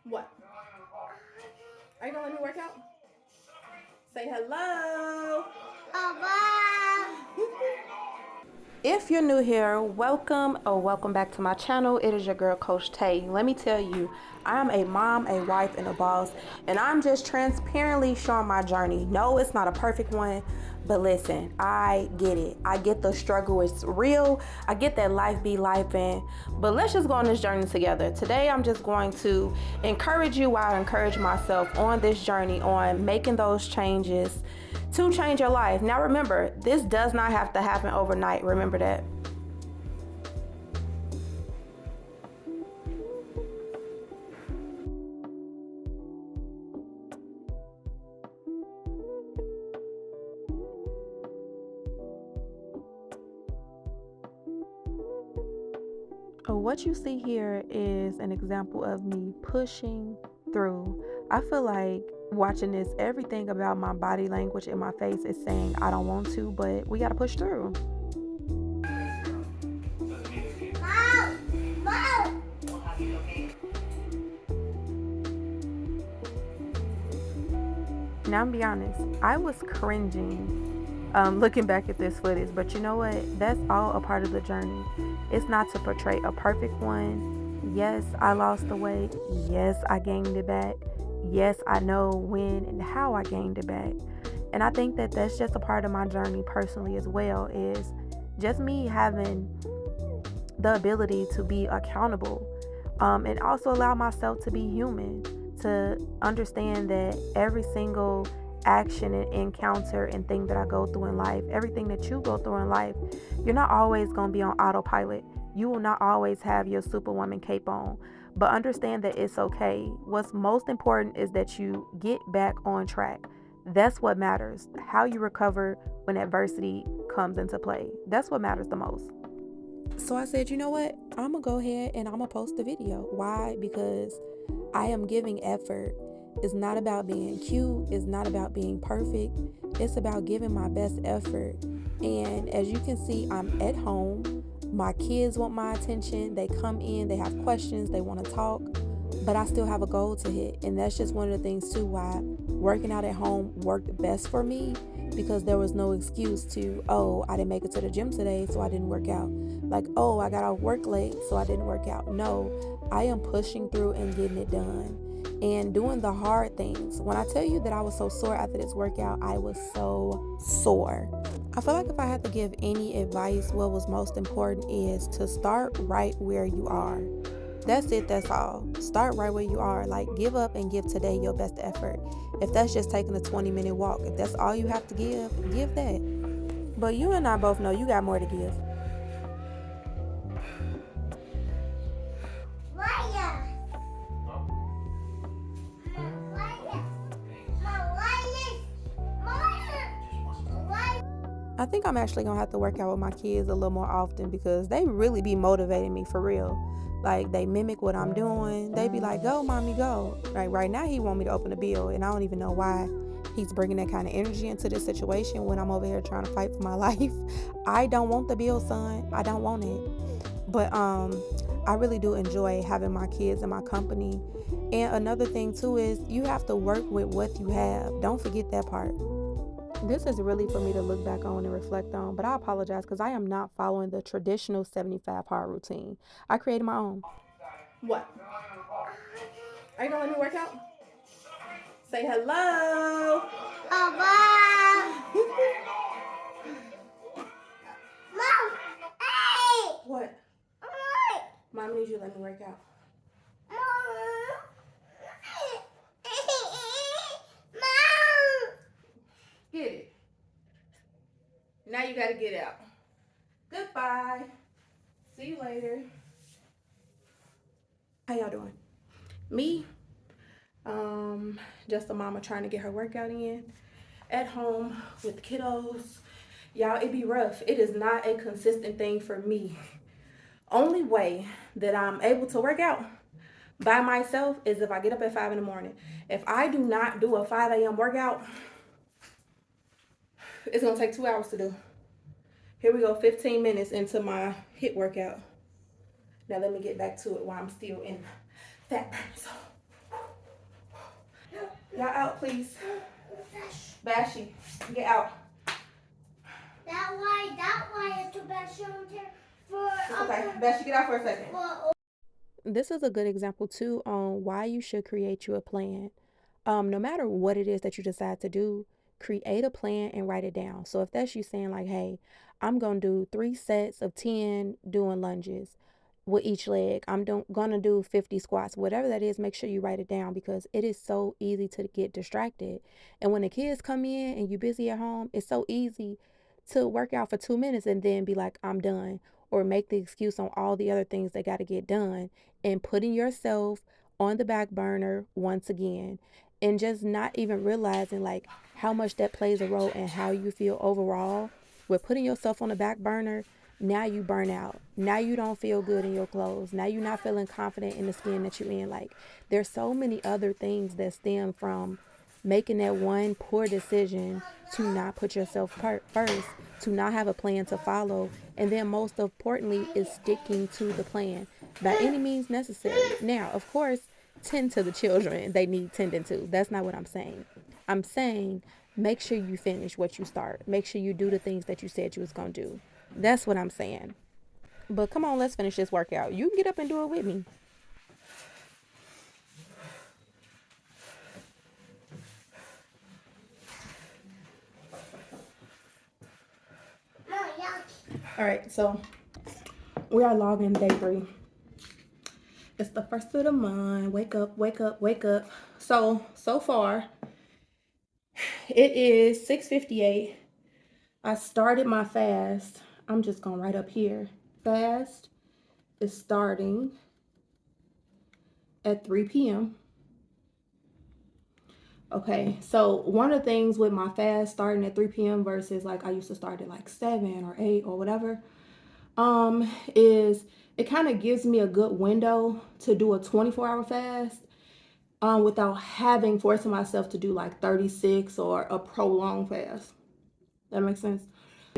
What? Are you gonna let me work out? Say hello. If you're new here, welcome or welcome back to my channel. It is your girl, Coach Tay. Let me tell you, I'm a mom, a wife, and a boss, and I'm just transparently showing my journey. No, it's not a perfect one, but listen, I get it. I get the struggle. It's real. I get that life be life, but let's just go on this journey together. Today, I'm just going to encourage you while I encourage myself on this journey on making those changes to change your life. Now remember, this does not have to happen overnight. Remember that. What you see here is an example of me pushing through. I feel like watching this, everything about my body language and my face is saying I don't want to, but we got to push through. Now, I'm be honest, I was cringing looking back at this footage, but you know what? That's all a part of the journey. It's not to portray a perfect one. Yes, I lost the weight. Yes, I gained it back. Yes, I know when and how I gained it back. And I think that that's just a part of my journey personally as well, is just me having the ability to be accountable, and also allow myself to be human, to understand that every single action and encounter and thing that I go through in life, everything that you go through in life, you're not always going to be on autopilot. You will not always have your superwoman cape on, but understand that it's okay. What's most important is that you get back on track. That's what matters. How you recover when adversity comes into play. That's what matters the most. So I said, you know what? I'm going to go ahead and I'm going to post the video. Why? Because I am giving effort. It's not about being cute. It's not about being perfect. It's about giving my best effort. And as you can see, I'm at home. My kids want my attention. They come in, they have questions, they want to talk, but I still have a goal to hit. And that's just one of the things too why working out at home worked best for me, because there was no excuse to, oh, I didn't make it to the gym today, so I didn't work out. Like, oh, I got off work late, so I didn't work out. No, I am pushing through and getting it done and doing the hard things. When I tell you that I was so sore after this workout, I was so sore. I feel like if I had to give any advice, what was most important is to start right where you are. That's it, that's all. Start right where you are. Like, give up and give today your best effort. If that's just taking a 20-minute walk, if that's all you have to give that. But you and I both know you got more to give. I think I'm actually gonna have to work out with my kids a little more often, because they really be motivating me for real. Like, they mimic what I'm doing. They be like, go mommy, go. Like right now he want me to open the bill, and I don't even know why he's bringing that kind of energy into this situation when I'm over here trying to fight for my life. I don't want the bill, son. I don't want it. But I really do enjoy having my kids in my company. And another thing too is you have to work with what you have. Don't forget that part. This is really for me to look back on and reflect on, but I apologize because I am not following the traditional 75 hard routine. I created my own. What? Are you gonna let me work out? Say hello. Hello. Mom. Hey. What? Mom needs you to let me work out. Get it. Now you gotta get out. Goodbye. See you later. How y'all doing? Me? Just a mama trying to get her workout in at home with kiddos. Y'all, it be rough. It is not a consistent thing for me. Only way that I'm able to work out by myself is if I get up at 5 in the morning. If I do not do a 5 a.m. workout, it's gonna take 2 hours to do. Here we go, 15 minutes into my HIIT workout. Now let me get back to it while I'm still in fat burning zone. Y'all out, please. Bashy, get out. That why it's a Bashy for. It's okay. Bashy, get out for a second. This is a good example too on why you should create you a plan. No matter what it is that you decide to do, create a plan and write it down. So if that's you saying like, hey, I'm gonna do 3 sets of 10 doing lunges with each leg. Gonna do 50 squats, whatever that is. Make sure you write it down because it is so easy to get distracted. And when the kids come in and you're busy at home, it's so easy to work out for 2 minutes and then be like, I'm done, or make the excuse on all the other things that got to get done and putting yourself on the back burner once again, and just not even realizing like how much that plays a role in how you feel overall. With putting yourself on the back burner, now you burn out. Now you don't feel good in your clothes. Now you're not feeling confident in the skin that you're in. Like, there's so many other things that stem from making that one poor decision to not put yourself first, to not have a plan to follow, and then most importantly is sticking to the plan by any means necessary. Now, of course, tend to the children, they need tending to. That's not what I'm saying. I'm saying make sure you finish what you start. Make sure you do the things that you said you was going to do. That's what I'm saying. But come on, let's finish this workout. You can get up and do it with me. All right, so we are logging day 3. It's the first of the month. Wake up, wake up, wake up. So far, it is 6:58. I started my fast. I'm just going to write up here. Fast is starting at 3 p.m. Okay, so one of the things with my fast starting at 3 p.m. versus like I used to start at like 7 or 8 or whatever, is it kind of gives me a good window to do a 24-hour fast without forcing myself to do like 36 or a prolonged fast. That makes sense?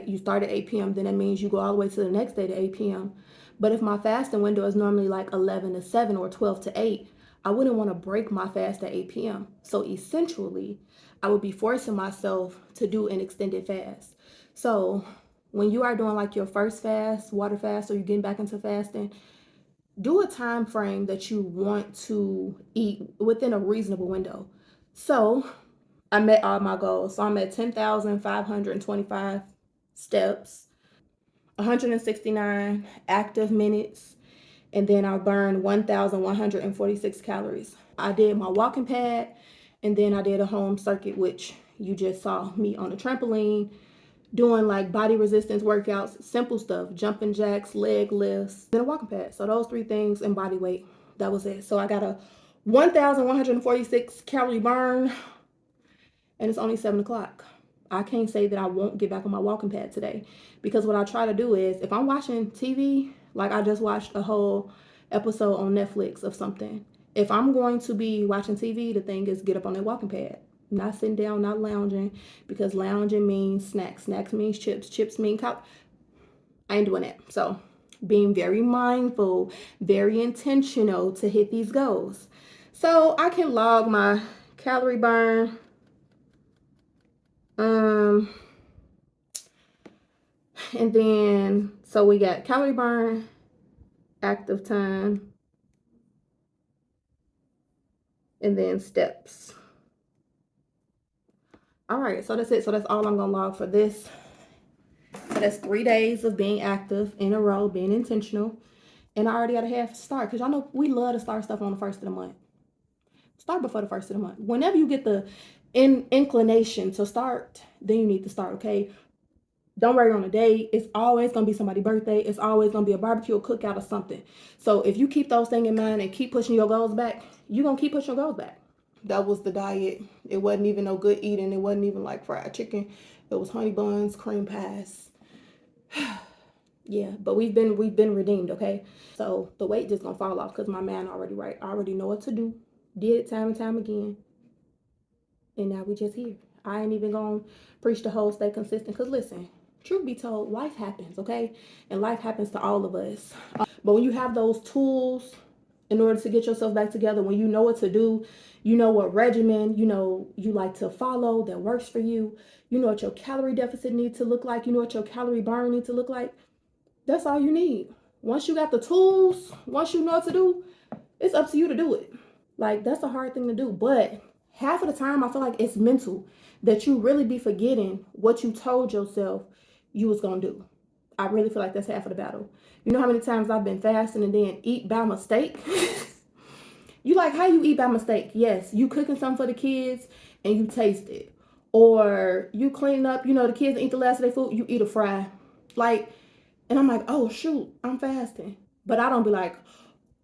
You start at 8 p.m., then that means you go all the way to the next day to 8 p.m. But if my fasting window is normally like 11 to 7 or 12 to 8, I wouldn't want to break my fast at 8 p.m. So essentially, I would be forcing myself to do an extended fast. So when you are doing like your first fast, water fast, or you're getting back into fasting, do a time frame that you want to eat within a reasonable window. So I met all my goals. So I'm at 10,525 steps, 169 active minutes, and then I burned 1,146 calories. I did my walking pad, and then I did a home circuit, which you just saw me on a trampoline doing like body resistance workouts, simple stuff, jumping jacks, leg lifts, then a walking pad. So those 3 things and body weight. That was it. So I got a 1,146 calorie burn, and it's only 7 o'clock. I can't say that I won't get back on my walking pad today, because what I try to do is if I'm watching TV, like I just watched a whole episode on Netflix of something. If I'm going to be watching TV, the thing is get up on that walking pad. Not sitting down, not lounging, because lounging means snacks. Snacks means chips. Chips mean I ain't doing that. So being very mindful, very intentional to hit these goals. So I can log my calorie burn. And then, so we got calorie burn, active time, and then steps. All right, so that's it. So that's all I'm gonna log for this. So that's 3 days of being active in a row, being intentional. And I already got a half start, because y'all know we love to start stuff on the first of the month. Start before the first of the month. Whenever you get the inclination to start, then you need to start, okay? Don't worry on a day. It's always going to be somebody's birthday. It's always going to be a barbecue or cookout or something. So if you keep those things in mind and keep pushing your goals back, you're going to keep pushing your goals back. That was the diet. It wasn't even no good eating. It wasn't even like fried chicken. It was honey buns, cream pies. Yeah, but we've been redeemed, okay? So the weight just going to fall off because my man already right. I already know what to do. Did it time and time again. And now we just here. I ain't even going to preach the whole stay consistent, because listen, truth be told, life happens, okay? And life happens to all of us. But when you have those tools in order to get yourself back together, when you know what to do, you know what regimen, you know, you like to follow that works for you, you know what your calorie deficit needs to look like, you know what your calorie burn needs to look like. That's all you need. Once you got the tools, once you know what to do, it's up to you to do it. Like, that's a hard thing to do. But half of the time, I feel like it's mental, that you really be forgetting what you told yourself you was going to do. I really feel like that's half of the battle. You know how many times I've been fasting and then eat by mistake? You like, how you eat by mistake? Yes, you cooking something for the kids and you taste it. Or you clean up, you know, the kids eat the last of their food, you eat a fry. Like, and I'm like, oh shoot, I'm fasting. But I don't be like,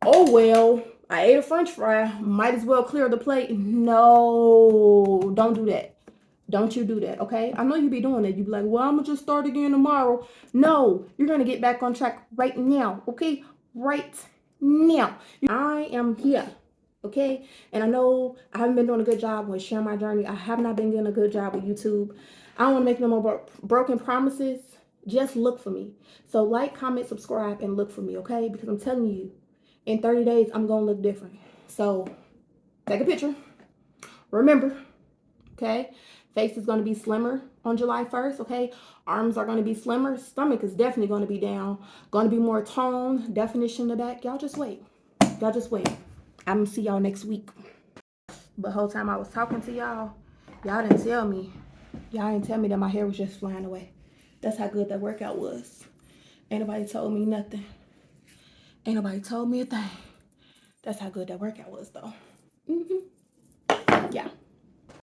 oh well, I ate a french fry, might as well clear the plate. No, don't do that. Don't you do that, okay? I know you be doing it. You be like, well, I'm gonna just start again tomorrow. No, you're gonna get back on track right now, okay? Right now. I am here, okay? And I know I haven't been doing a good job with sharing my journey. I have not been doing a good job with YouTube. I don't want to make no more broken promises. Just look for me. So like, comment, subscribe, and look for me, okay? Because I'm telling you, in 30 days, I'm gonna look different. So take a picture. Remember, okay? Face is gonna be slimmer on July 1st, okay? Arms are gonna be slimmer. Stomach is definitely gonna be down. Gonna be more tone, definition in the back. Y'all just wait. Y'all just wait. I'm gonna see y'all next week. But the whole time I was talking to y'all, y'all didn't tell me. Y'all didn't tell me that my hair was just flying away. That's how good that workout was. Ain't nobody told me nothing. Ain't nobody told me a thing. That's how good that workout was, though. Yeah.